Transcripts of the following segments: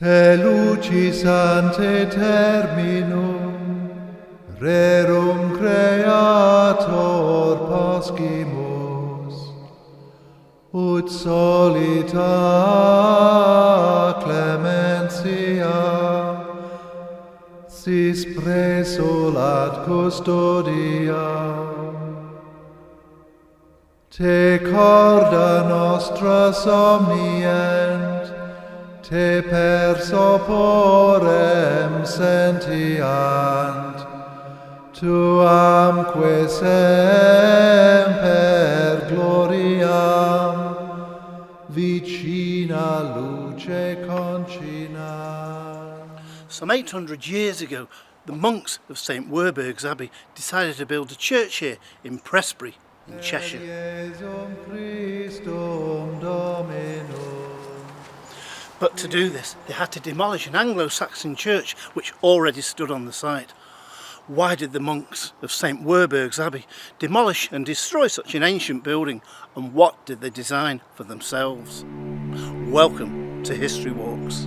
Te lucis ante terminum, rerum creator pascimus, ut solita clementia, sis presulat custodia. Te corda nostra somnient, te per soporem sentiant, tuamque semper gloriam, vicina luce continant. Some 800 years ago, the monks of St Werburgh's Abbey decided to build a church here in Prestbury, in Cheshire. But to do this, they had to demolish an Anglo-Saxon church which already stood on the site. Why did the monks of St Werburgh's Abbey demolish and destroy such an ancient building, and what did they design for themselves? Welcome to History Walks.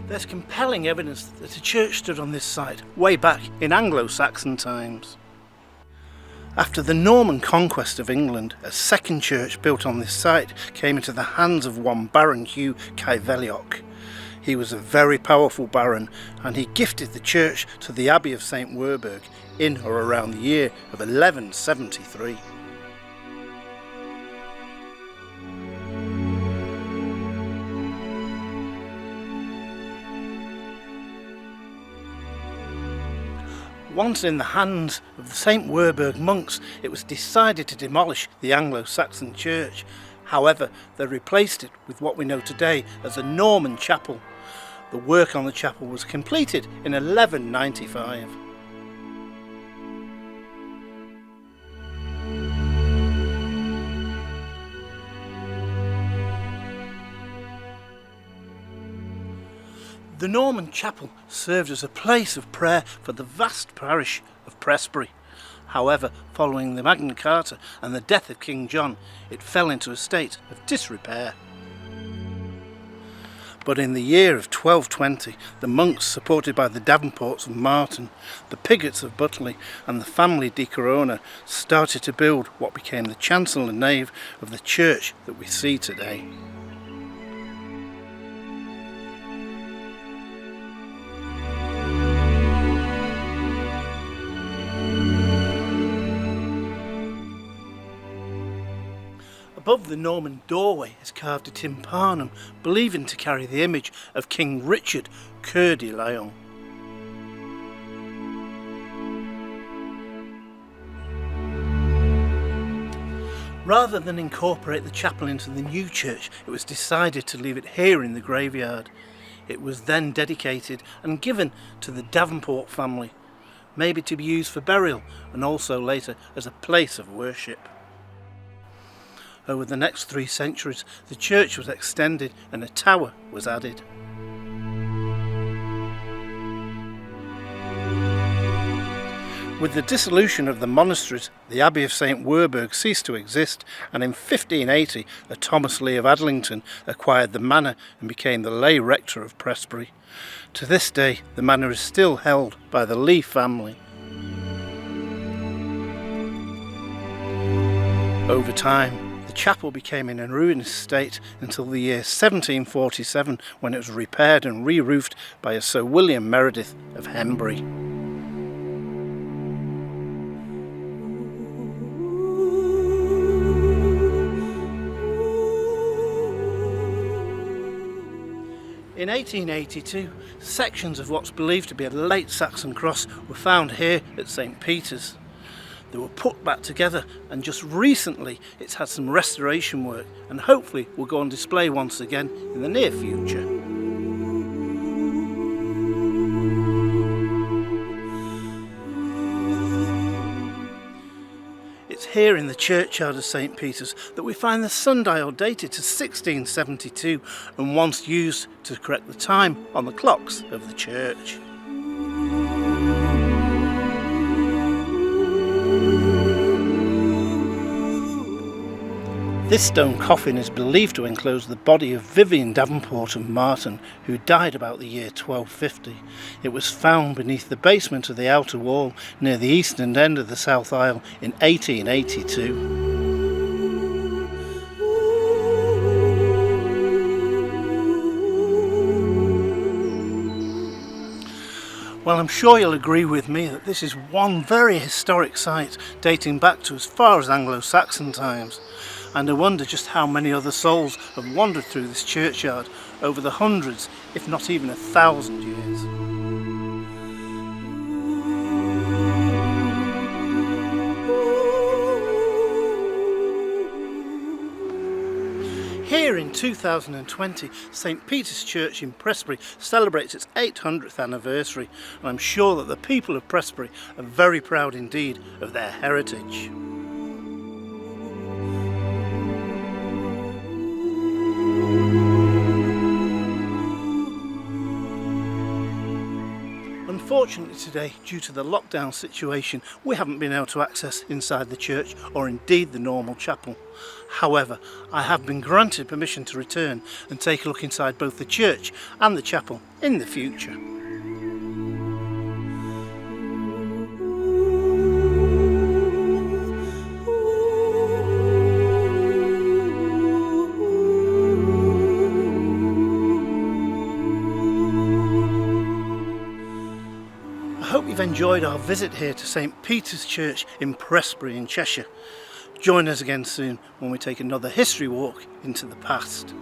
There's compelling evidence that a church stood on this site way back in Anglo-Saxon times. After the Norman conquest of England, a second church built on this site came into the hands of one Baron Hugh Cyfeilioc. He was a very powerful baron, and he gifted the church to the Abbey of St Werburgh in or around the year of 1173. Once in the hands of the St Werburgh monks, it was decided to demolish the Anglo-Saxon church. However, they replaced it with what we know today as a Norman chapel. The work on the chapel was completed in 1195. The Norman chapel served as a place of prayer for the vast parish of Prestbury. However, following the Magna Carta and the death of King John, it fell into a state of disrepair. But in the year of 1220, the monks, supported by the Davenports of Marton, the Pigots of Butterley and the family di Corona, started to build what became the chancel and nave of the church that we see today. Above the Norman doorway is carved a tympanum, believed to carry the image of King Richard, Coeur de Lion. Rather than incorporate the chapel into the new church, it was decided to leave it here in the graveyard. It was then dedicated and given to the Davenport family, maybe to be used for burial and also later as a place of worship. Over the next 3 centuries, the church was extended and a tower was added. With the dissolution of the monasteries, the Abbey of St Werburgh ceased to exist, and in 1580 a Thomas Lee of Adlington acquired the manor and became the lay rector of Prestbury. To this day, the manor is still held by the Lee family. Over time, the chapel became in a ruinous state until the year 1747, when it was repaired and re-roofed by a Sir William Meredith of Hembury. In 1882, sections of what's believed to be a late Saxon cross were found here at St Peter's. They were put back together, and just recently it's had some restoration work, and hopefully will go on display once again in the near future. It's here in the churchyard of St Peter's that we find the sundial dated to 1672 and once used to correct the time on the clocks of the church. This stone coffin is believed to enclose the body of Vivian Davenport of Marton, who died about the year 1250. It was found beneath the basement of the outer wall near the eastern end of the south aisle in 1882. Well, I'm sure you'll agree with me that this is one very historic site dating back to as far as Anglo-Saxon times, and I wonder just how many other souls have wandered through this churchyard over the hundreds, if not even 1,000 years. Here in 2020, St Peter's Church in Prestbury celebrates its 800th anniversary, and I'm sure that the people of Prestbury are very proud indeed of their heritage. Unfortunately today, due to the lockdown situation, we haven't been able to access inside the church or indeed the normal chapel. However, I have been granted permission to return and take a look inside both the church and the chapel in the future. I hope you've enjoyed our visit here to St Peter's Church in Prestbury in Cheshire. Join us again soon when we take another history walk into the past.